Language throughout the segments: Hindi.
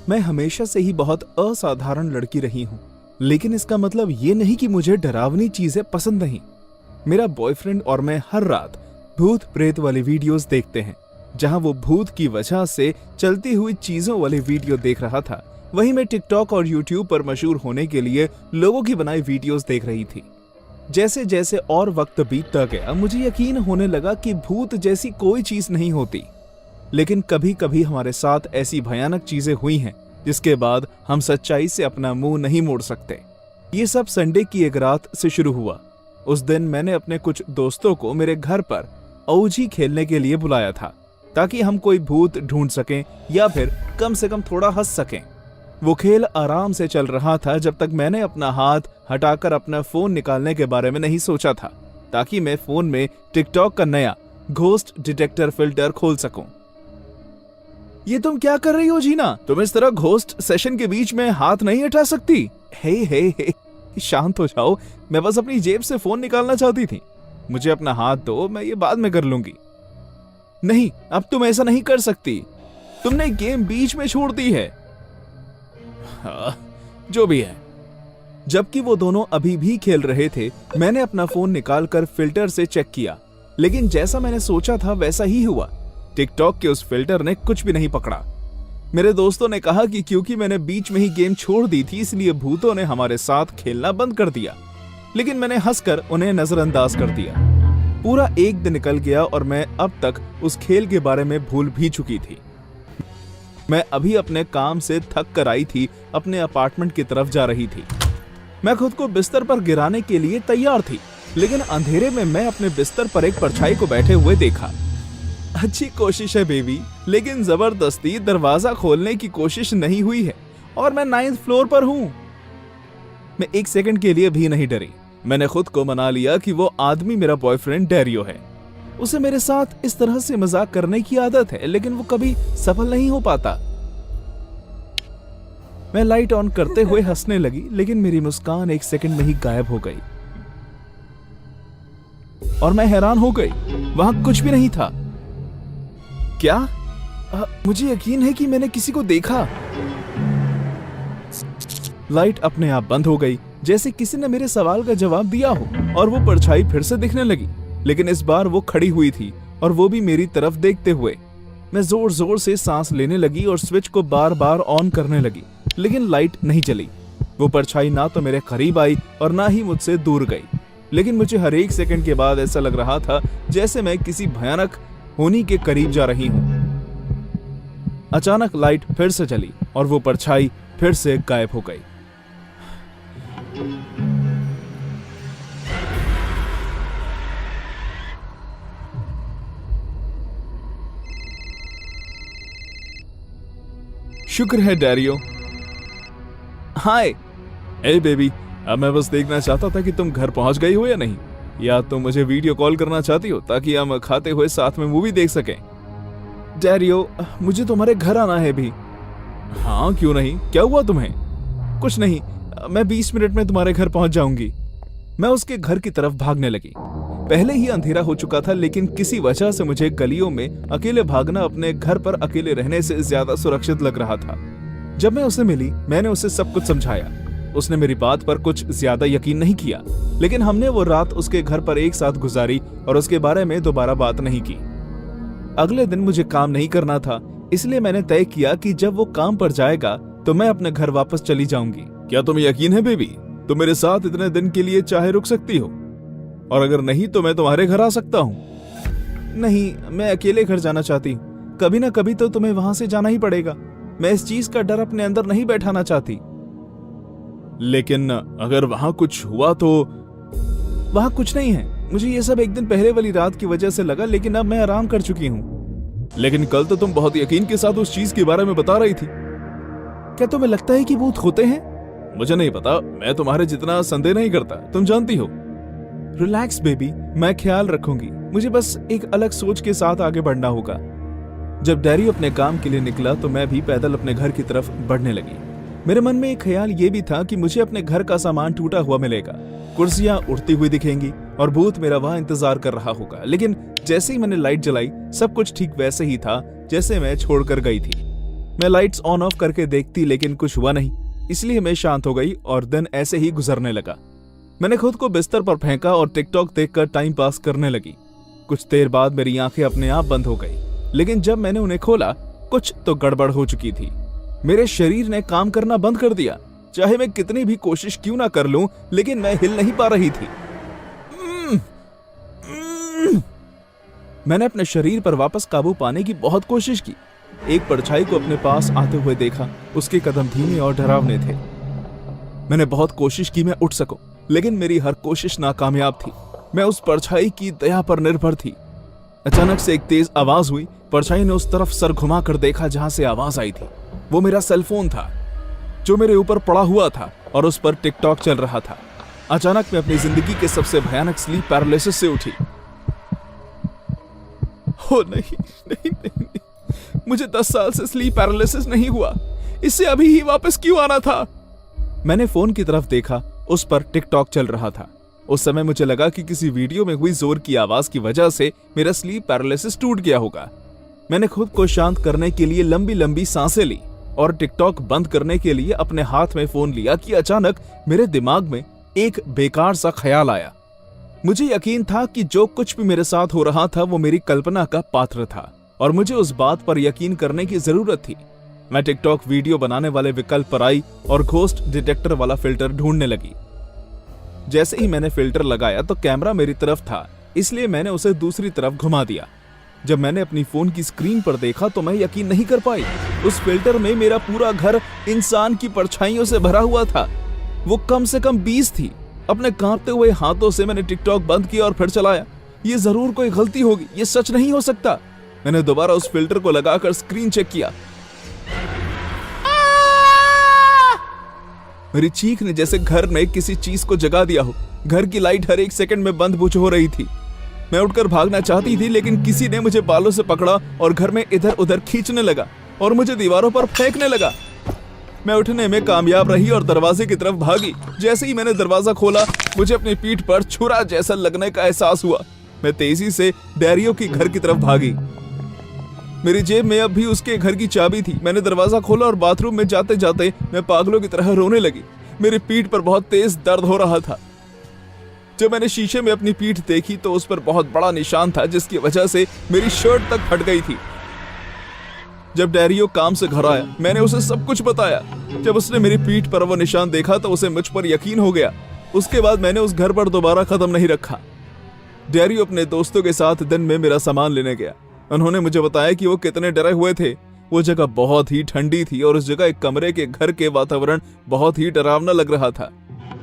मैं हमेशा से ही बहुत असाधारण लड़की रही हूं, लेकिन इसका मतलब ये नहीं कि मुझे डरावनी चीजें पसंद नहीं। मेरा बॉयफ्रेंड और मैं हर रात भूत प्रेत वाली वीडियोस देखते हैं। जहां वो भूत की वजह से चलती हुई चीजों वाली वीडियो देख रहा था, वहीं मैं टिकटॉक और यूट्यूब पर मशहूर होने के लिए लोगों की बनाई वीडियोस देख रही थी। जैसे जैसे और वक्त बीतता गया, मुझे यकीन होने लगा कि भूत जैसी कोई चीज नहीं होती। लेकिन कभी कभी हमारे साथ ऐसी भयानक चीजें हुई हैं जिसके बाद हम सच्चाई से अपना मुंह नहीं मोड़ सकते। ये सब संडे की एक रात से शुरू हुआ। उस दिन मैंने अपने कुछ दोस्तों को मेरे घर पर औजी खेलने के लिए बुलाया था, ताकि हम कोई भूत ढूंढ सकें या फिर कम से कम थोड़ा हंस सकें। वो खेल आराम से चल रहा था जब तक मैंने अपना हाथ हटाकर अपना फोन निकालने के बारे में नहीं सोचा था, ताकि मैं फोन में टिकटॉक का नया घोस्ट डिटेक्टर फिल्टर खोल सकूं। ये तुम क्या कर रही हो जीना? तुम इस तरह घोस्ट सेशन के बीच में हाथ नहीं हटा सकती। हे, शांत हो जाओ। मैं बस अपनी जेब से फोन निकालना चाहती थी। मुझे अपना हाथ दो, मैं ये बाद में कर लूंगी। नहीं, अब तुम ऐसा नहीं कर सकती। तुमने गेम बीच में छोड़ दी है। हाँ, जो भी है। जबकि वो दोनों अभी भी खेल रहे थे, मैंने अपना फोन निकालकर फिल्टर से चेक किया, लेकिन जैसा मैंने सोचा था वैसा ही हुआ। टिकटॉक के उस फिल्टर ने कुछ भी नहीं पकड़ा। मेरे दोस्तों ने कहा कि क्योंकि मैंने बीच में ही गेम छोड़ दी थी, इसलिए भूतों ने हमारे साथ खेलना बंद कर दिया। लेकिन मैंने हंसकर उन्हें नजरअंदाज कर दिया। पूरा एक दिन निकल गया और मैं अब तक उस खेल के बारे में भूल भी चुकी थी। मैं अभी अपने काम से थक कर आई थी, अपने अपार्टमेंट की तरफ जा रही थी। मैं खुद को बिस्तर पर गिराने के लिए तैयार थी, लेकिन अंधेरे में मैं अपने बिस्तर पर एक परछाई को बैठे हुए देखा। अच्छी कोशिश है बेबी, लेकिन जबरदस्ती दरवाजा खोलने की कोशिश नहीं हुई है और मैं 9th फ्लोर पर हूं। मैं एक सेकंड के लिए भी नहीं डरी। मैंने खुद को मना लिया कि वो आदमी मेरा बॉयफ्रेंड डेरियो है। उसे मेरे साथ इस तरह से मजाक करने की आदत है, लेकिन वो कभी सफल नहीं हो पाता। मैं लाइट ऑन करते हुए हंसने लगी, लेकिन मेरी मुस्कान एक सेकंड में ही गायब हो गई और मैं हैरान हो गई। वहां कुछ भी नहीं था। क्या? मुझे यकीन है कि मैंने किसी को देखा। लाइट अपने आप बंद हो गई, जैसे किसी ने मेरे सवाल का जवाब दिया हो, और वो परछाई फिर से दिखने लगी, लेकिन इस बार वो खड़ी हुई थी और वो भी मेरी तरफ देखते हुए। मैं जोर जोर से सांस लेने लगी और स्विच को बार बार ऑन करने लगी, लेकिन लाइट नहीं जली। वो परछाई ना तो मेरे करीब आई और ना ही मुझसे दूर गई, लेकिन मुझे हर एक सेकंड के बाद ऐसा लग रहा था जैसे मैं किसी भयानक होनी के करीब जा रही हूं। अचानक लाइट फिर से जली और वो परछाई फिर से गायब हो गई। शुक्र है डेरियो। हाय। ए बेबी, अब मैं बस देखना चाहता था कि तुम घर पहुंच गई हो या नहीं, या तुम मुझे वीडियो कॉल करना चाहती हो ताकि हम खाते हुए साथ में मूवी देख सकें। डेरियो, मुझे तुम्हारे घर आना है भी। हाँ, क्यों नहीं? क्या हुआ तुम्हें? कुछ नहीं, मैं 20 मिनट में तुम्हारे घर पहुंच जाऊंगी। मैं उसके घर की तरफ भागने लगी। पहले ही अंधेरा हो चुका था, लेकिन किसी वजह से मुझे गलियों में अकेले भागना अपने घर पर अकेले रहने से ज्यादा सुरक्षित लग रहा था। जब मैं उसे मिली, मैंने उसे सब कुछ समझाया। उसने मेरी बात पर कुछ ज्यादा यकीन नहीं किया, लेकिन हमने वो रात उसके घर पर एक साथ गुजारी और उसके बारे में दोबारा बात नहीं की। अगले दिन मुझे काम नहीं करना था, इसलिए मैंने तय किया कि जब वो काम पर जाएगा तो मैं अपने घर वापस चली जाऊंगी। क्या तुम्हें यकीन है बेबी, तुम मेरे साथ इतने दिन के लिए चाहे रुक सकती हो? और अगर नहीं तो मैं तुम्हारे घर आ सकता हूँ। नहीं, मैं अकेले घर जाना चाहती हूँ। कभी ना कभी तो तुम्हें वहां से जाना ही पड़ेगा। मैं इस चीज का डर अपने अंदर नहीं बैठाना चाहती। लेकिन अगर वहां कुछ हुआ तो? वहां कुछ नहीं है। मुझे ये सब एक दिन पहले वाली रात की वजह से लगा, लेकिन अब मैं आराम कर चुकी हूँ। लेकिन कल तो तुम बहुत यकीन के साथ उस चीज के बारे में बता रही थी। क्या तुम्हें लगता है कि भूत होते हैं? मुझे नहीं पता, मैं तुम्हारे जितना संदेह नहीं करता, तुम जानती हो। रिलैक्स बेबी, मैं ख्याल रखूंगी। मुझे बस एक अलग सोच के साथ आगे बढ़ना होगा। जब डैरी अपने काम के लिए निकला तो मैं भी पैदल अपने घर की तरफ बढ़ने लगी। मेरे मन में एक ख्याल ये भी था कि मुझे अपने घर का सामान टूटा हुआ मिलेगा, कुर्सियां उड़ती हुई दिखेंगी और भूत मेरा वहां इंतजार कर रहा होगा। लेकिन जैसे ही मैंने लाइट जलाई, सब कुछ ठीक वैसे ही था जैसे मैं छोड़कर गई थी। मैं लाइट्स ऑन ऑफ करके देखती, लेकिन कुछ हुआ नहीं, इसलिए मैं शांत हो गई और दिन ऐसे ही गुजरने लगा। मैंने खुद को बिस्तर पर फेंका और टिकटॉक देखकर टाइम पास करने लगी। कुछ देर बाद मेरी आंखें अपने आप बंद हो गई, लेकिन जब मैंने उन्हें खोला, कुछ तो गड़बड़ हो चुकी थी। मेरे शरीर ने काम करना बंद कर दिया। चाहे मैं कितनी भी कोशिश क्यों ना कर लूं, लेकिन मैं हिल नहीं पा रही थी। मैंने अपने शरीर पर वापस काबू पाने की बहुत कोशिश की। एक परछाई को अपने पास आते हुए देखा। उसके कदम धीमे और डरावने थे। मैंने बहुत कोशिश की मैं उठ सकूं, लेकिन मेरी हर कोशिश नाकामयाब थी। मैं उस परछाई की दया पर निर्भर थी। अचानक से एक तेज आवाज हुई। परछाई ने उस तरफ सर घुमाकर देखा जहां से आवाज आई थी। वो मेरा सेलफोन था जो मेरे ऊपर पड़ा हुआ था और उस पर टिकटॉक चल रहा था। अचानक मैं अपनी जिंदगी के सबसे भयानक स्लीप पैरालिसिस से उठी। ओ नहीं, नहीं, नहीं, नहीं। मुझे 10 साल से स्लीप पैरालिसिस नहीं हुआ। इससे अभी ही वापस क्यों आना था? मैंने फोन की तरफ देखा, उस पर टिकटॉक चल रहा था। उस समय मुझे लगा कि किसी वीडियो में हुई जोर की आवाज की वजह से मेरा स्लीप पैरालिसिस टूट गया होगा। मैंने खुद को शांत करने के लिए लंबी लंबी सांसें ली और टिकटॉक बंद करने के लिए अपने हाथ में फोन लिया कि अचानक मेरे दिमाग में एक बेकार सा ख्याल आया। मुझे यकीन था कि जो कुछ भी मेरे साथ हो रहा था वो मेरी कल्पना का पात्र था और मुझे उस बात पर यकीन करने की जरूरत थी। मैं टिकटॉक वीडियो बनाने वाले विकल्प पर आई और घोस्ट डिटेक्टर वाला फिल्टर ढूंढने लगी। जैसे ही मैंने फिल्टर लगाया तो कैमरा मेरी तरफ था, इसलिए मैंने उसे दूसरी तरफ घुमा दिया। जब मैंने अपनी फोन की स्क्रीन पर देखा तो मैं यकीन नहीं कर पाई। उस फिल्टर में मेरा पूरा घर इंसान की परछाइयों से भरा हुआ था। वो कम से कम 20 थी। अपने कांपते हुए हाथों से मैंने टिकटॉक बंद किया और फिर चलाया। ये जरूर कोई गलती होगी, ये सच नहीं हो सकता। मैंने दोबारा उस फिल्टर को लगाकर स्क्रीन चेक किया। मेरी चीख ने जैसे घर में किसी चीज को जगा दिया हो। घर की लाइट हर एक सेकंड में बंद बुझ हो रही थी। मैं उठकर भागना चाहती थी, लेकिन किसी ने मुझे बालों से पकड़ा और घर में इधर उधर खींचने लगा और मुझे दीवारों पर फेंकने लगा। मैं उठने में कामयाब रही और दरवाजे की तरफ भागी। जैसे ही मैंने दरवाजा खोला, मुझे अपनी पीठ पर छुरा जैसा लगने का एहसास हुआ। मैं तेजी से डैरियो की घर की तरफ भागी। मेरी जेब में अब भी उसके घर की चाबी थी। मैंने दरवाजा खोला और बाथरूम में जाते जाते मैं पागलों की तरह रोने लगी। मेरी पीठ पर बहुत तेज दर्द हो रहा था। जब मैंने शीशे में अपनी पीठ देखी तो उस पर बहुत बड़ा निशान था, जिसकी वजह से मेरी शर्ट तक फट गई थी। जब डैरियो काम से घर आया, मैंने उसे सब कुछ बताया। जब उसने मेरी पीठ पर वो निशान देखा तो उसे मुझ पर यकीन हो गया। उसके बाद मैंने उस घर पर दोबारा कदम नहीं रखा। डैरियो अपने दोस्तों के साथ दिन में मेरा सामान लेने गया। उन्होंने मुझे बताया कि वो कितने डरे हुए थे। वो जगह बहुत ही ठंडी थी और उस जगह एक कमरे के घर के वातावरण बहुत ही डरावना लग रहा था।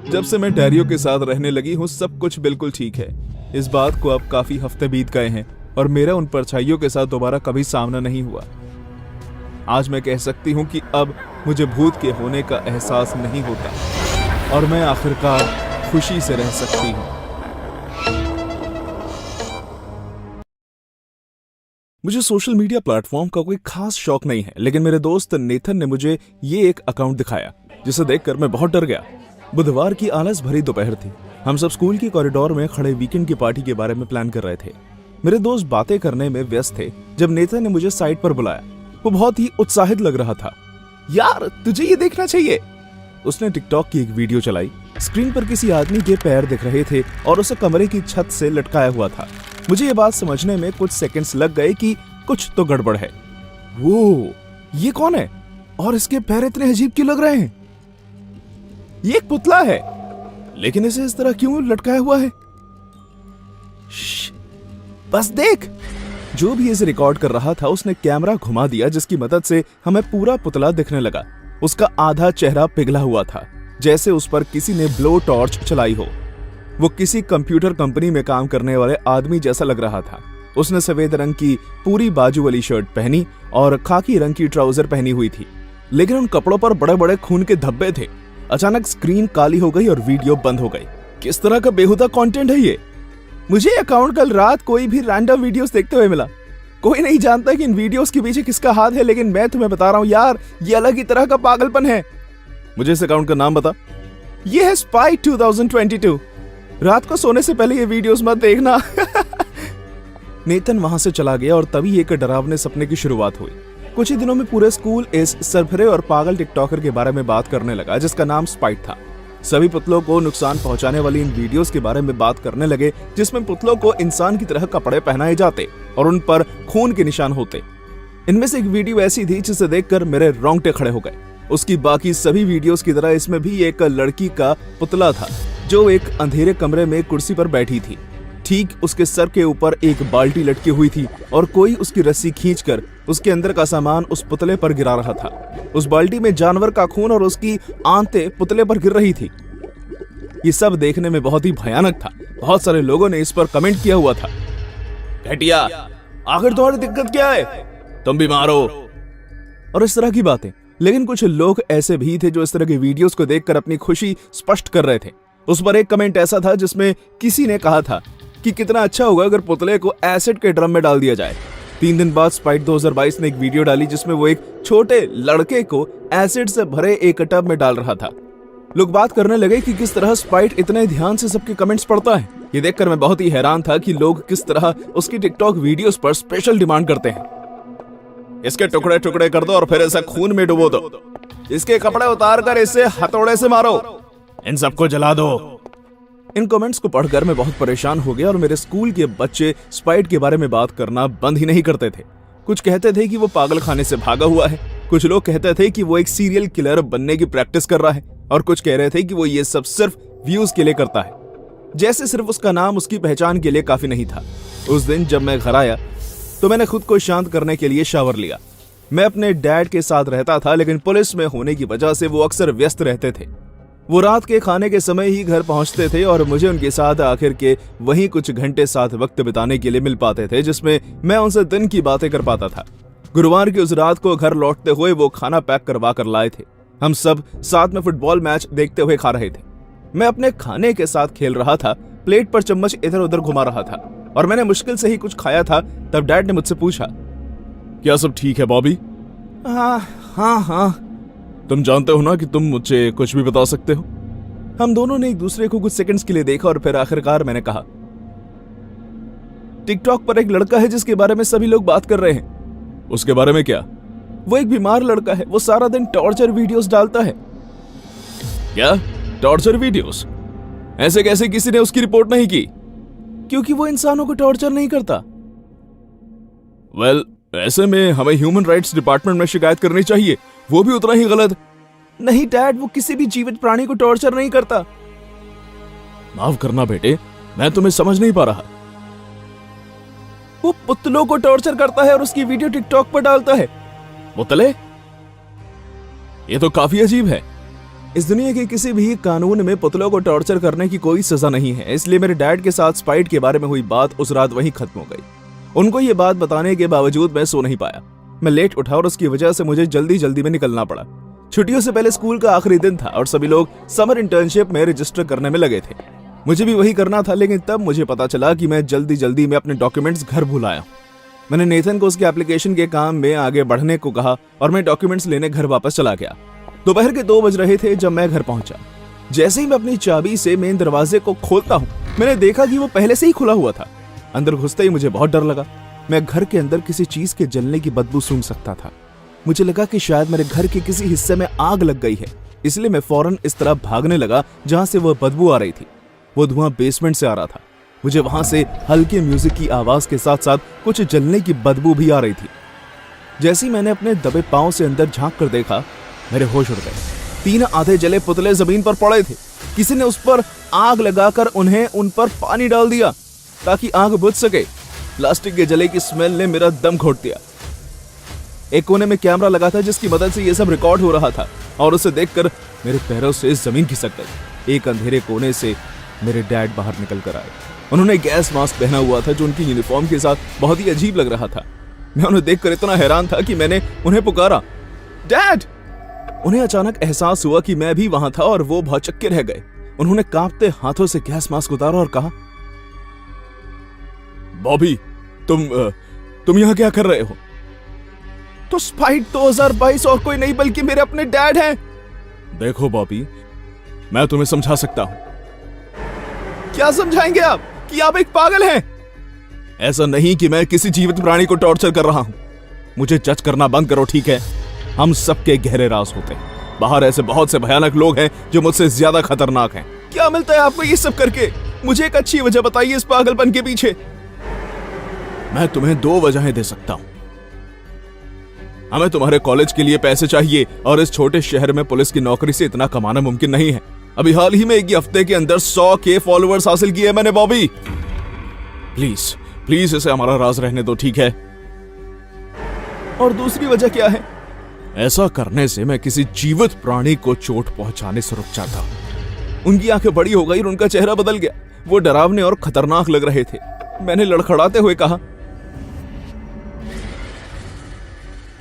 जब से मैं डैरियो के साथ रहने लगी हूँ, सब कुछ बिल्कुल ठीक है। इस बात को अब काफी हफ्ते बीत गए हैं और मेरा उन परछाइयों के साथ दोबारा कभी सामना नहीं हुआ। आज मैं कह सकती हूँ कि अब मुझे भूत के होने का एहसास नहीं होता और मैं आखिरकार खुशी से रह सकती हूँ। मुझे सोशल मीडिया प्लेटफॉर्म का कोई खास शौक नहीं है, लेकिन मेरे दोस्त नेथन ने मुझे ये एक अकाउंट दिखाया जिसे देखकर मैं बहुत डर गया। बुधवार की आलस भरी दोपहर थी। हम सब स्कूल की कॉरिडोर में खड़े वीकेंड की पार्टी के बारे में प्लान कर रहे थे। मेरे दोस्त बातें करने में व्यस्त थे जब नेथन ने मुझे साइड पर बुलाया। वो बहुत ही उत्साहित लग रहा था। यार, तुझे ये देखना चाहिए। उसने टिकटॉक की एक वीडियो चलाई। स्क्रीन पर किसी आदमी के पैर दिख रहे थे और उसे कमरे की छत से लटकाया हुआ था। मुझे ये बात समझने में कुछ सेकंड्स लग गए कि कुछ तो गड़बड़ है। वो ये कौन है और इसके पैर इतने अजीब क्यों लग रहे हैं? ये एक पुतला है, लेकिन इसे इस तरह क्यों लटकाया हुआ है? बस देख। जो भी इसे रिकॉर्ड कर रहा था उसने कैमरा घुमा दिया, जिसकी मदद से हमें पूरा पुतला दिखने लगा। उसका आधा चेहरा पिघला हुआ था, जैसे उस पर किसी ने ब्लो टॉर्च चलाई हो। वो किसी कंप्यूटर कंपनी में काम करने वाले आदमी जैसा लग रहा था। उसने सफेद रंग की पूरी बाजू वाली शर्ट पहनी और खाकी रंग की ट्राउजर पहनी हुई थी, लेकिन उन कपड़ों पर बड़े बड़े खून के धब्बे थे। अचानक स्क्रीन काली हो गई और वीडियो बंद हो गई। किस तरह का बेहुदा कंटेंट है ये? मुझे अकाउंट कल रात कोई भी रैंडम वीडियोस देखते हुए मिला। कोई नहीं जानता कि इन वीडियोस के पीछे किसका हाथ है, लेकिन मैं तुम्हें बता रहा हूँ यार, ये अलग ही तरह का पागलपन है। मुझे इस अकाउंट का नाम बता। ये है स्पाइट 2022। रात को सोने से पहले ये वीडियोस मत देखना। नेथन वहां से चला गया और तभी एक डरावने सपने की शुरुआत हुई। कुछ ही दिनों में पूरे स्कूल इस सरफरे और पागल टिकटॉकर के बारे में बात करने लगा जिसका नाम स्पाइट था। सभी पुतलों को नुकसान पहुंचाने वाली इन वीडियोस के बारे में बात करने लगे जिसमें पुतलों को इंसान की तरह कपड़े पहनाए जाते और उन पर खून के निशान होते। इनमें से एक वीडियो ऐसी थी जिसे देखकर मेरे रोंगटे खड़े हो गए। उसकी बाकी सभी वीडियोस की तरह इसमें भी एक लड़की का पुतला था जो एक अंधेरे कमरे में कुर्सी पर बैठी थी। ठीक उसके सर के ऊपर एक बाल्टी लटकी हुई थी और कोई उसकी रस्सी खींचकर उसके अंदर का सामान उस पुतले पर गिरा रहा था। उस बाल्टी में जानवर का खून और उसकी आंतें पुतले पर गिर रही थी। ये सब देखने में बहुत ही भयानक था। बहुत सारे लोगों ने इस पर कमेंट किया हुआ था, घटिया, आखिर तुम्हारी दिक्कत क्या है, तुम बीमार हो, और इस तरह की बातें। लेकिन कुछ लोग ऐसे भी थे जो इस तरह की वीडियोस को देखकर अपनी खुशी स्पष्ट कर रहे थे। उस पर एक कमेंट ऐसा था जिसमें किसी ने कहा था कि कितना अच्छा होगा अगर पुतले को एसिड के ड्रम में डाल दिया जाए। 3 दिन बाद स्पाइट 2022 ने एक वीडियो डाली जिसमें वो एक छोटे लड़के को एसिड से भरे एक टब में डाल रहा था। लोग बात करने लगे कि किस तरह स्पाइट इतने ध्यान से सबके कमेंट्स पढ़ता है। ये देखकर मैं बहुत ही हैरान था कि लोग किस तरह उसकी टिकटॉक वीडियोस पर स्पेशल डिमांड करते हैं। इसके टुकड़े टुकड़े कर दो और फिर इसे खून में डुबो दो, इसके कपड़े उतार कर इसे हथौड़े से मारो, इन सबको जला दो। इन कमेंट्स को पढ़कर मैं बहुत परेशान हो गया और मेरे स्कूल के बच्चे स्पाइट के बारे में बात करना बंद ही नहीं करते थे। कुछ कहते थे कि वो पागल खाने से भागा हुआ है, कुछ लोग कहते थे कि वो एक सीरियल किलर बनने की प्रैक्टिस कर रहा है और कुछ कह रहे थे कि वो ये सब सिर्फ व्यूज के लिए करता है, जैसे सिर्फ उसका नाम उसकी पहचान के लिए काफी नहीं था। उस दिन जब मैं घर आया तो मैंने खुद को शांत करने के लिए शावर लिया। मैं अपने डैड के साथ रहता था लेकिन पुलिस में होने की वजह से वो अक्सर व्यस्त रहते थे। वो रात के खाने के समय ही घर पहुंचते थे और मुझे उनके साथ आखिर के वहीं कुछ घंटे साथ वक्त बिताने के लिए मिल पाते थे जिसमें मैं उनसे दिन की बातें कर पाता था। गुरुवार की उस रात को घर लौटते हुए वो खाना पैक करवा कर लाए थे। हम सब साथ में फुटबॉल मैच देखते हुए खा रहे थे। मैं अपने खाने के साथ खेल रहा था, प्लेट पर चम्मच इधर उधर घुमा रहा था और मैंने मुश्किल से ही कुछ खाया था। तब डैड ने मुझसे पूछा, क्या सब ठीक है बॉबी? हाँ। तुम जानते हो ना कि तुम मुझसे कुछ भी बता सकते हो। हम दोनों ने एक दूसरे को कुछ सेकंड्स के लिए देखा और फिर आखिरकार मैंने कहा, टिकटॉक पर एक लड़का है जिसके बारे में सभी लोग बात कर रहे हैं। उसके बारे में क्या? वो एक बीमार लड़का है, वो सारा दिन टॉर्चर वीडियोस डालता है। क्या टॉर्चर वीडियोस? ऐसे कैसे किसी ने उसकी रिपोर्ट नहीं की? क्योंकि वो इंसानों को टॉर्चर नहीं करता। वेल, ऐसे में हमें ह्यूमन राइट्स डिपार्टमेंट में शिकायत करनी चाहिए, वो भी उतना ही गलत। नहीं डैड, वो किसी भी जीवित प्राणी को टॉर्चर नहीं करता। माफ करना बेटे, मैं तुम्हें समझ नहीं पा रहा। वो पुतलों को टॉर्चर करता है और उसकी वीडियो टिकटॉक पर डालता है। पुतले? ये तो काफी अजीब है। इस दुनिया के किसी भी कानून में पुतलों को टॉर्चर करने की कोई सजा नहीं है, इसलिए मेरे डैड के साथ स्पाइट के बारे में हुई बात उस रात वहीं खत्म हो गई। उनको ये बात बताने के बावजूद मैं सो नहीं पाया। मैं लेट उठा और उसकी वजह से मुझे जल्दी में निकलना पड़ा। छुट्टियों से पहले स्कूल का आखिरी दिन था और सभी लोग समर इंटर्नशिप में रजिस्टर करने में लगे थे। मुझे भी वही करना था, लेकिन तब मुझे पता चला कि मैं जल्दी में अपने डॉक्यूमेंट्स घर भूल आया। मैंने नेथन को उसके एप्लीकेशन के काम में आगे बढ़ने को कहा और मैं डॉक्यूमेंट्स लेने घर वापस चला गया। दोपहर के 2 बज रहे थे जब मैं घर पहुंचा। जैसे ही मैं अपनी चाबी से मेन दरवाजे को खोलता हूँ, मैंने देखा कि वो पहले से ही खुला हुआ था। अंदर घुसते ही मुझे बहुत डर लगा। मैं घर के अंदर किसी चीज के जलने की बदबू सूंघ सकता था। मुझे लगा कि शायद मेरे घर के किसी हिस्से में आग लग गई है, इसलिए मैं फौरन इस तरफ भागने लगा जहां से वह बदबू आ रही थी। वो धुआं बेसमेंट से आ रहा था। मुझे वहां से हल्के म्यूजिक की आवाज के साथ साथ कुछ जलने की बदबू भी आ रही थी। जैसे ही मैंने अपने दबे पांव से अंदर झांक कर देखा, मेरे होश उड़ गए। 3 आधे जले पुतले जमीन पर पड़े थे। किसी ने उस पर आग लगाकर उन्हें उन पर पानी डाल दिया ताकि आग बुझ सके। प्लास्टिक के जले की स्मेल ने मेरा दम घोट दिया। एक कोने में कैमरा लगा था जिसकी मदद से यह सब रिकॉर्ड हो रहा था और उसे देखकर मेरे पैरों से जमीन खिसक गई। एक अंधेरे कोने से मेरे डैड बाहर निकल कर आए। उन्होंने गैस मास्क पहना हुआ था जो उनकी यूनिफॉर्म के साथ बहुत ही अजीब लग रहा था। मैं उन्हें देखकर इतना हैरान था कि मैंने उन्हें पुकारा, डैड! उन्हें अचानक एहसास हुआ कि मैं भी वहां था और वो भौचक्के रह गए। उन्होंने कांपते हाथों से गैस मास्क उतारा और कहा, बॉबी, तुम यहां क्या कर रहे हो? तो स्पाइट 2022 और कोई नहीं बल्कि मेरे अपने डैड हैं। देखो बॉबी, मैं तुम्हें समझा सकता हूं। क्या समझाएंगे आप कि आप एक पागल हैं? ऐसा नहीं कि मैं किसी जीवित प्राणी को टॉर्चर कर रहा हूं। मुझे जज करना बंद करो, ठीक है? हम सबके गहरे राज होते हैं। बाहर ऐसे बहुत से भयानक लोग हैं जो मुझसे ज्यादा खतरनाक हैं। क्या मिलता है आपको ये सब करके? मुझे एक अच्छी वजह बताइए इस पागलपन के पीछे। मैं तुम्हें 2 वजहें दे सकता हूं। हमें तुम्हारे कॉलेज के लिए पैसे चाहिए और इस छोटे शहर में पुलिस की नौकरी से इतना कमाना मुमकिन नहीं है। अभी हाल ही में एक हफ्ते के अंदर 100K फॉलोअर्स हासिल किए मैंने बॉबी। प्लीज प्लीज इसे हमारा राज रहने दो, ठीक है? और दूसरी वजह क्या है? ऐसा करने से मैं किसी जीवित प्राणी को चोट पहुंचाने से रुक जाता हूं। उनकी आंखें बड़ी हो गई और उनका चेहरा बदल गया। वो डरावने और खतरनाक लग रहे थे। मैंने लड़खड़ाते हुए कहा,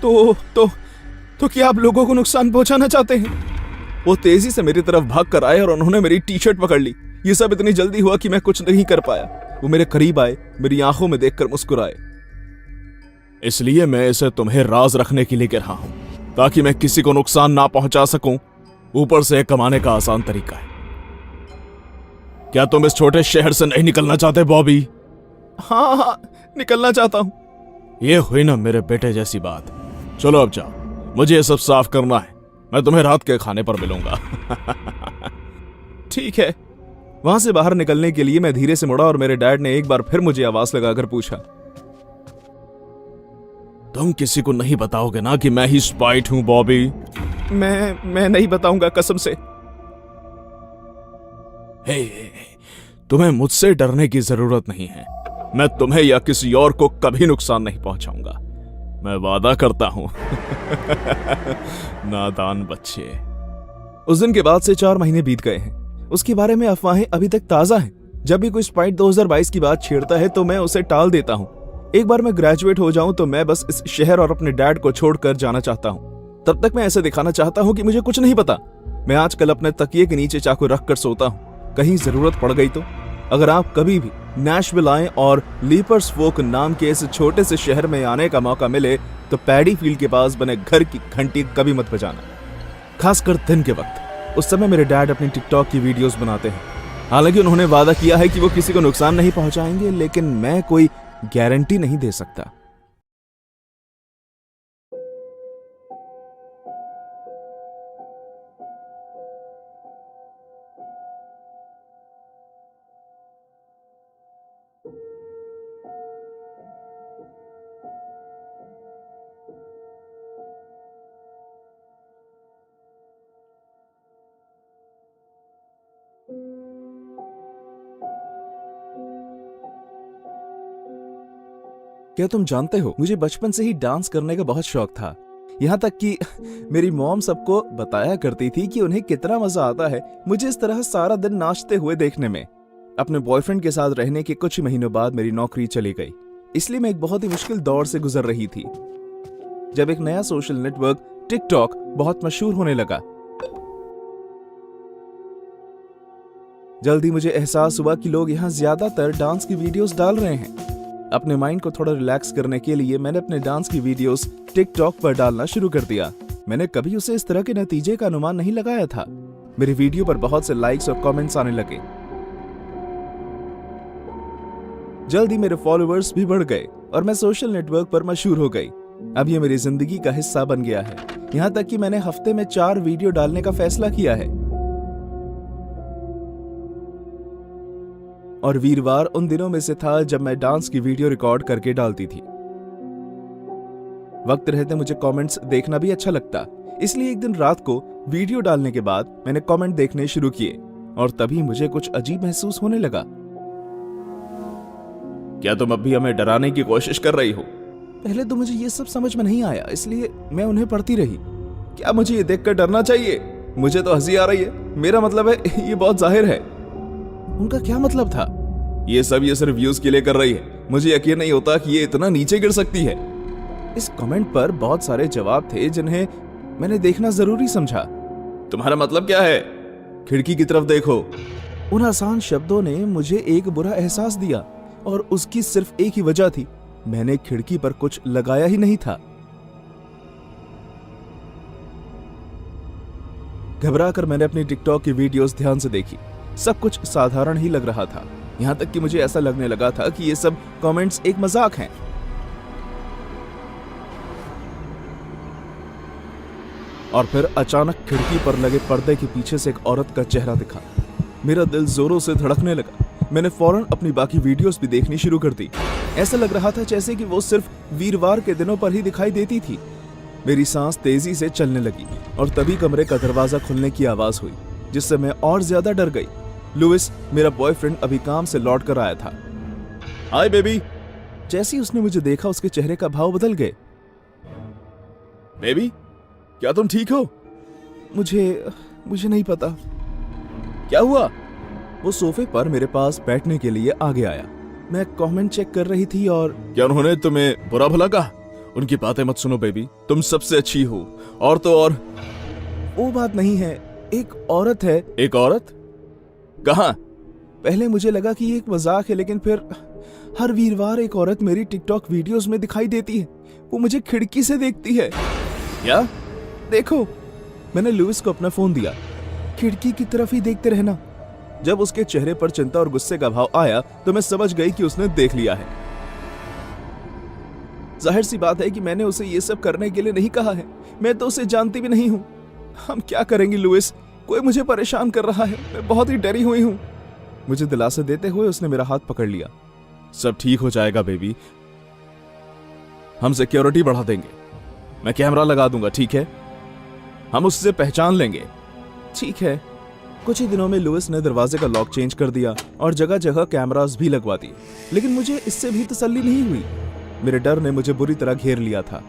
तो क्या आप लोगों को नुकसान पहुंचाना चाहते हैं? वो तेजी से मेरी तरफ भाग कर आए और उन्होंने मेरी टी-शर्ट पकड़ ली। ये सब इतनी जल्दी हुआ कि मैं कुछ नहीं कर पाया। वो मेरे करीब आए, मेरी आंखों में देखकर मुस्कुराए। इसलिए मैं इसे तुम्हें राज रखने के लिए कह रहा हूं, ताकि मैं किसी को नुकसान ना पहुंचा सकूं। ऊपर से कमाने का आसान तरीका है। क्या तुम इस छोटे शहर से नहीं निकलना चाहते बॉबी? हाँ, निकलना चाहता हूं। ये हुई ना मेरे बेटे जैसी बात। चलो अब जाओ, मुझे ये सब साफ करना है। मैं तुम्हें रात के खाने पर मिलूंगा। ठीक है। वहां से बाहर निकलने के लिए मैं धीरे से मुड़ा और मेरे डैड ने एक बार फिर मुझे आवाज लगाकर पूछा, तुम किसी को नहीं बताओगे ना कि मैं ही स्पाइट हूं बॉबी? मैं नहीं बताऊंगा, कसम से। हे, तुम्हें मुझसे डरने की जरूरत नहीं है। मैं तुम्हें या किसी और को कभी नुकसान नहीं पहुंचाऊंगा, मैं वादा करता हूं। नादान बच्चे। उस दिन के बाद से 4 महीने बीत गए हैं। उसके बारे में अफवाहें अभी तक ताजा हैं। जब भी कोई स्पाइट 2022 की बात छेड़ता है तो मैं उसे टाल देता हूं। एक बार मैं ग्रेजुएट हो जाऊं तो मैं बस इस शहर और अपने डैड को छोड़कर जाना चाहता हूं। तब तक मैं ऐसे दिखाना चाहता हूं कि मुझे कुछ नहीं पता। मैं आजकल अपने तकिए के नीचे चाकू रखकर सोता हूं, कहीं जरूरत पड़ गई तो। अगर आप कभी भी नैशविल आए और लीपर्स फोक नाम के इस छोटे से शहर में आने का मौका मिले तो पैडी फील्ड के पास बने घर की घंटी कभी मत बजाना, खासकर दिन के वक्त। उस समय मेरे डैड अपनी टिकटॉक की वीडियोस बनाते हैं। हालांकि उन्होंने वादा किया है कि वो किसी को नुकसान नहीं पहुंचाएंगे, लेकिन मैं कोई गारंटी नहीं दे सकता। क्या तुम जानते हो, मुझे बचपन से ही डांस करने का बहुत शौक था। यहाँ तक कि मेरी मॉम सबको बताया करती थी कि उन्हें कितना मजा आता है मुझे इस तरह सारा दिन नाचते हुए देखने में। अपने बॉयफ्रेंड के साथ रहने के कुछ महीनों बाद मेरी नौकरी चली गई, इसलिए मैं एक बहुत ही मुश्किल दौर से गुजर रही थी। जब एक नया सोशल नेटवर्क टिकटॉक बहुत मशहूर होने लगा, जल्दी मुझे एहसास हुआ कि लोग यहाँ ज्यादातर डांस की वीडियोस डाल रहे हैं। अपने माइंड को थोड़ा रिलैक्स करने के लिए मैंने अपने डांस की वीडियोस टिकटॉक पर डालना शुरू कर दिया। मैंने कभी उसे इस तरह के नतीजे का अनुमान नहीं लगाया था। मेरी वीडियो पर बहुत से लाइक्स और कमेंट्स आने लगे। जल्दी मेरे फॉलोअर्स भी बढ़ गए और मैं सोशल नेटवर्क पर मशहूर हो गई। अब ये मेरी जिंदगी का हिस्सा बन गया है। यहाँ तक कि मैंने हफ्ते में 4 वीडियो डालने का फैसला किया है। और वीरवार उन दिनों में से था जब मैं डांस की वीडियो रिकॉर्ड करके डालती थी। वक्त रहते मुझे कमेंट्स देखना भी अच्छा लगता, इसलिए एक दिन रात को वीडियो डालने के बाद मैंने कमेंट देखने शुरू किए और तभी मुझे कुछ अजीब महसूस होने लगा। क्या तुम अब भी हमें डराने की कोशिश कर रही हो? पहले तो मुझे ये सब समझ में नहीं आया, इसलिए मैं उन्हें पढ़ती रही। क्या मुझे ये देखकर डरना चाहिए? मुझे तो हंसी आ रही है। मेरा मतलब है ये बहुत जाहिर है। उनका क्या मतलब था? ये सिर्फ व्यूज के लिए कर रही है। मुझे यकीन नहीं होता कि ये इतना नीचे गिर सकती है। इस कमेंट पर बहुत सारे जवाब थे जिन्हें मैंने देखना जरूरी समझा। तुम्हारा मतलब क्या है? खिड़की की तरफ देखो। उन आसान शब्दों ने मुझे एक बुरा एहसास दिया और उसकी सिर्फ एक ही वजह थी, मैंने खिड़की पर कुछ लगाया ही नहीं था। घबरा कर मैंने अपनी टिकटॉक की वीडियोस ध्यान से देखी। सब कुछ साधारण ही लग रहा था, यहाँ तक कि मुझे ऐसा लगने लगा था कि ये सब कमेंट्स एक मजाक हैं। और फिर अचानक खिड़की पर लगे पर्दे के पीछे से एक औरत का चेहरा दिखा। मेरा दिल जोरों से धड़कने लगा। मैंने फौरन अपनी बाकी वीडियोस भी देखनी शुरू कर दी। ऐसा लग रहा था जैसे कि वो सिर्फ वीरवार के दिनों पर ही दिखाई देती थी। मेरी सांस तेजी से चलने लगी और तभी कमरे का दरवाजा खुलने की आवाज हुई, जिससे मैं और ज्यादा डर गई। लुइस, मेरा बॉयफ्रेंड, अभी काम से लौट कर आया था। Hi baby. जैसे ही उसने मुझे देखा उसके चेहरे का भाव बदल गए। बेबी, क्या तुम ठीक हो? मुझे नहीं पता। क्या हुआ? वो सोफे पर मेरे पास बैठने के लिए आगे आया। मैं कमेंट चेक कर रही थी और क्या उन्होंने तुम्हें बुरा भला कहा? उनकी बातें मत सुनो बेबी, तुम सबसे अच्छी हो। और तो और वो बात नहीं है, एक औरत है। एक औरत? कहाँ? पहले मुझे लगा कि ये एक मजाक है, लेकिन फिर हर वीरवार एक औरत मेरी टिकटॉक वीडियोस में दिखाई देती है। वो मुझे खिड़की से देखती है। क्या? देखो। मैंने लुइस को अपना फोन दिया। खिड़की की तरफ ही देखते रहना। जब उसके चेहरे पर चिंता और गुस्से का भाव आया तो मैं समझ गई कि उसने देख लिया है। जाहिर सी बात है कि मैंने उसे ये सब करने के लिए नहीं कहा है। मैं तो उसे जानती भी नहीं हूं। हम क्या करेंगे लुइस? कोई मुझे परेशान कर रहा है। मैं बहुत ही डरी हुई हूं। मुझे दिलासा देते हुए उसने मेरा हाथ पकड़ लिया। सब ठीक हो जाएगा बेबी, हम सिक्योरिटी बढ़ा देंगे। मैं कैमरा लगा दूंगा, ठीक है? हम उससे पहचान लेंगे। ठीक है। कुछ ही दिनों में लुइस ने दरवाजे का लॉक चेंज कर दिया और जगह जगह कैमरास भी लगवा दिए, लेकिन मुझे इससे भी तसल्ली नहीं हुई। मेरे डर ने मुझे बुरी तरह घेर लिया था।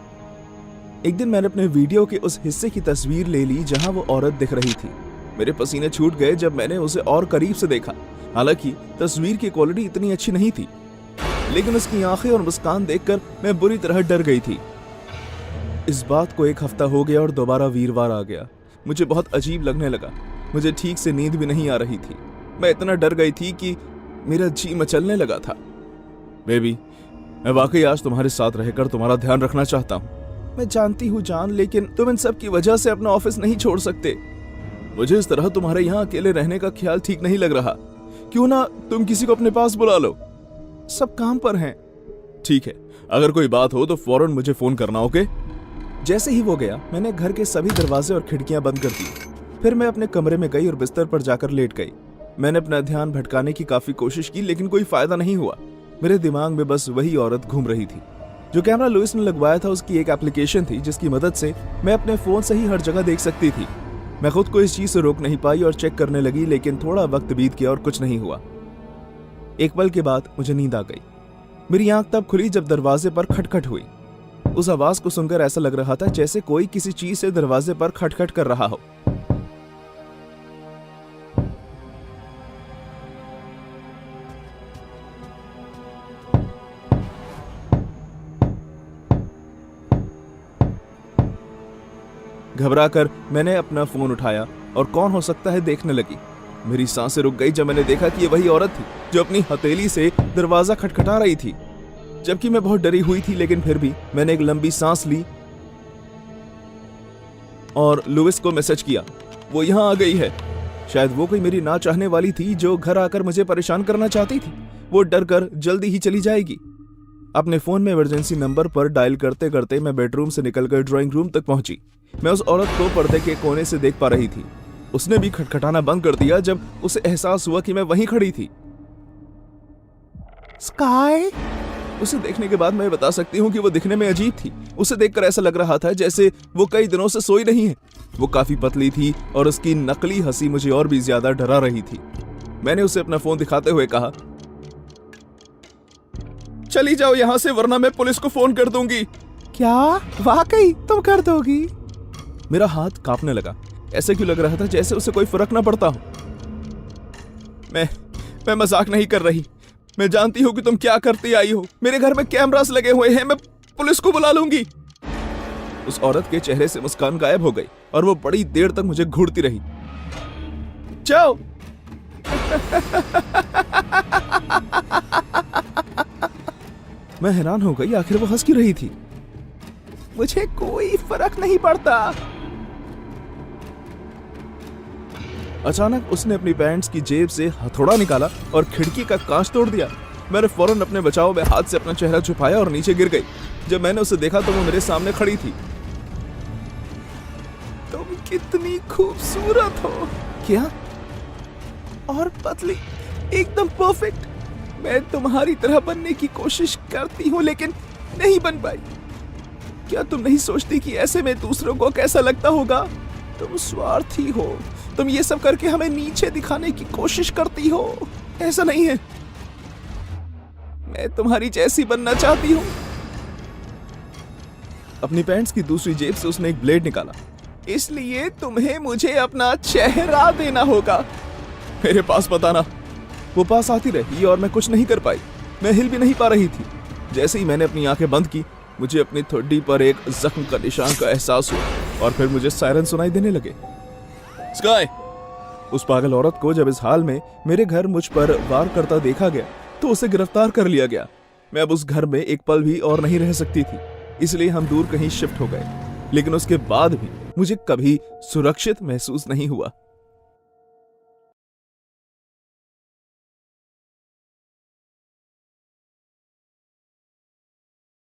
एक दिन मैंने अपने वीडियो के उस हिस्से की तस्वीर ले ली जहां वो औरत दिख रही थी। मेरे पसीने छूट गए जब मैंने उसे और करीब से देखा। हालांकि तस्वीर की क्वालिटी इतनी अच्छी नहीं थी, लेकिन उसकी आंखें और मुस्कान देखकर मैं बुरी तरह डर गई थी। इस बात को एक हफ्ता हो गया और दोबारा वीरवार आ गया। मुझे बहुत अजीब लगने लगा। मुझे ठीक से नींद भी नहीं आ रही थी। मैं इतना डर गई थी कि मेरा जी मचलने लगा था। बेबी, मैं वाकई आज तुम्हारे साथ रहकर तुम्हारा ध्यान रखना चाहता हूँ। मैं जानती हूँ जान, लेकिन तुम इन सब की वजह से अपना ऑफिस नहीं छोड़ सकते। मुझे इस तरह तुम्हारे यहाँ अकेले रहने का ख्याल ठीक नहीं लग रहा। क्यों ना तुम किसी को अपने पास बुला लो। सब काम पर हैं। ठीक है, अगर कोई बात हो तो फौरन मुझे फोन करना, ओके? जैसे ही वो गया मैंने घर के सभी दरवाजे और खिड़कियां बंद कर दी। फिर मैं अपने कमरे में गई और बिस्तर पर जाकर लेट गई। मैंने अपना ध्यान भटकाने की काफी कोशिश की, लेकिन कोई फायदा नहीं हुआ। मेरे दिमाग में बस वही औरत घूम रही थी। जो कैमरा लुइस ने लगवाया था उसकी एक एप्लीकेशन थी जिसकी मदद से मैं अपने फोन से ही हर जगह देख सकती थी। मैं खुद को इस चीज से रोक नहीं पाई और चेक करने लगी, लेकिन थोड़ा वक्त बीत गया और कुछ नहीं हुआ। एक पल के बाद मुझे नींद आ गई। मेरी आंख तब खुली जब दरवाजे पर खटखट हुई। उस आवाज को सुनकर ऐसा लग रहा था जैसे कोई किसी चीज से दरवाजे पर खटखट कर रहा हो। घबराकर मैंने अपना फोन उठाया और कौन हो सकता है देखने लगी। मेरी सांसें रुक गई जब मैंने देखा कि ये वही औरत थी जो अपनी हथेली से दरवाजा खटखटा रही थी। जबकि मैं बहुत डरी हुई थी, लेकिन फिर भी मैंने एक लंबी सांस ली और लुइस को मैसेज किया। वो यहाँ आ गई है। शायद वो कोई मेरी ना चाहने वाली थी जो घर आकर मुझे परेशान करना चाहती थी। वो डर कर जल्दी ही चली जाएगी। अपने फोन में इमरजेंसी नंबर पर डायल करते करते मैं बेडरूम से निकलकर ड्राइंग रूम तक पहुंची। मैं उस औरत को पर्दे के कोने से देख पा रही थी। उसने भी खटखटाना बंद कर दिया जब उसे एहसास हुआ कि मैं वहीं खड़ी थी। स्काई? उसे देखने के बाद मैं बता सकती हूँ कि वो दिखने में अजीब थी। उसे देखकर ऐसा लग रहा था जैसे वो कई दिनों से सोई नहीं है। वो काफी पतली थी और उसकी नकली हंसी मुझे और भी ज्यादा डरा रही थी। मैंने उसे अपना फोन दिखाते हुए कहा, चली जाओ यहाँ से वरना मैं पुलिस को फोन कर दूंगी। क्या? वाकई तुम कर दोगी? मेरा हाथ कांपने लगा। ऐसे क्यों लग रहा था जैसे उसे कोई फर्क ना पड़ता हो। मैं मजाक नहीं कर रही। मैं जानती हूँ कि तुम क्या करती आई हो। मेरे घर में कैमरास लगे हुए हैं। मैं पुलिस को बुला लूंगी। उस औरत के चेहरे से मुस्कान गायब हो गई और वो बड़ी देर तक मुझे घूरती रही। जाओ। मैं हैरान हो गई, आखिर वो हंस क्यों रही थी। मुझे कोई फर्क नहीं पड़ता। अचानक उसने अपनी पैंट्स की जेब से हथौड़ा निकाला और खिड़की का कांच तोड़ दिया। मैंने फौरन अपने बचाव में हाथ से अपना चेहरा छुपाया और नीचे गिर गई। जब मैंने उसे देखा तो वो मेरे सामने खड़ी थी। तुम कितनी खूबसूरत हो। क्या? और पतली, एकदम परफेक्ट। मैं तुम्हारी तरह बनने की कोशिश करती हूँ लेकिन नहीं बन पाई। क्या तुम नहीं सोचती कि ऐसे में दूसरों को कैसा लगता होगा? तुम स्वार्थी हो। तुम ये सब करके हमें नीचे दिखाने की कोशिश करती हो। ऐसा नहीं है। मैं तुम्हारी जैसी बनना चाहती हूँ। अपनी पैंट्स की दूसरी जेब से उसने एक ब्लेड निकाला। इसलिए तुम्हें मुझे अपना चेहरा देना होगा। मेरे पास बताना। वो पास आती रही और मैं कुछ नहीं कर पाई। मैं हिल भी नहीं पा रही थी। जैसे ही मैंने अपनी आंखें बंद की, मुझे अपनी ठुड्डी पर एक जख्म का निशान का एहसास हुआ और फिर मुझे सायरन सुनाई देने लगे। स्काई! उस पागल औरत को जब इस हाल में मेरे घर मुझ पर वार करता देखा गया तो उसे गिरफ्तार कर लिया गया। मैं अब उस घर में एक पल भी और नहीं रह सकती थी, इसलिए हम दूर कहीं शिफ्ट हो गए। लेकिन उसके बाद भी मुझे कभी सुरक्षित महसूस नहीं हुआ।